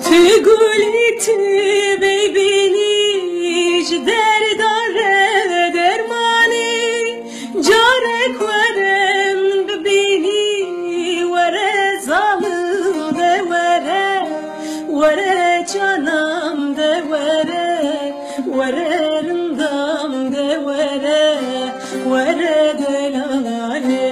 تقولي تبيني جدار دار درماني جارك ورم ببيني ورا ظالم ده ورا canam de ورا رندام de ورا دلالي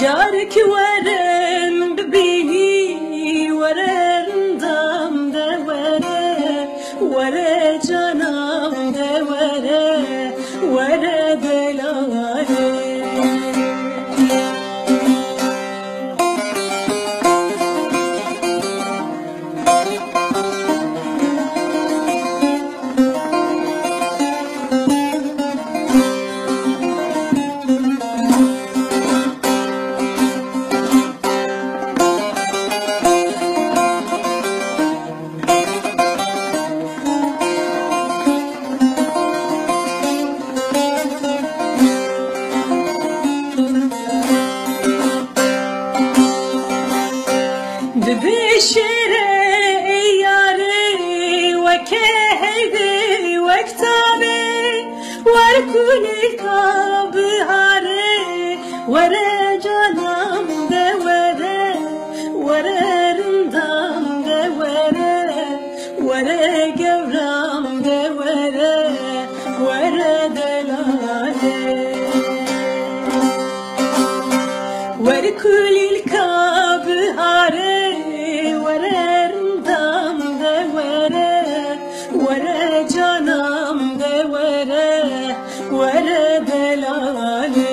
جارك ورم ببيني ورا رندام de ورا canam de ورا دلالي ببشرة ياري وكهدي وكتابي وركون الكاب هاري ورا جانام ده ورا رندام ده ورا قورام ده ورا دلالي وركون الكاب هاري ورا canam de ورا دلالي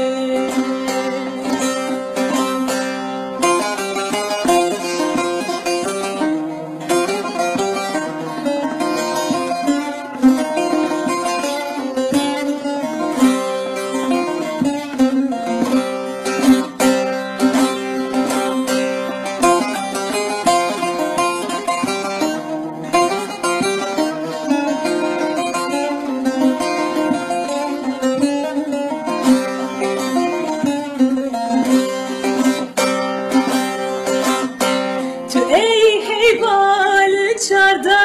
ey heybal çarda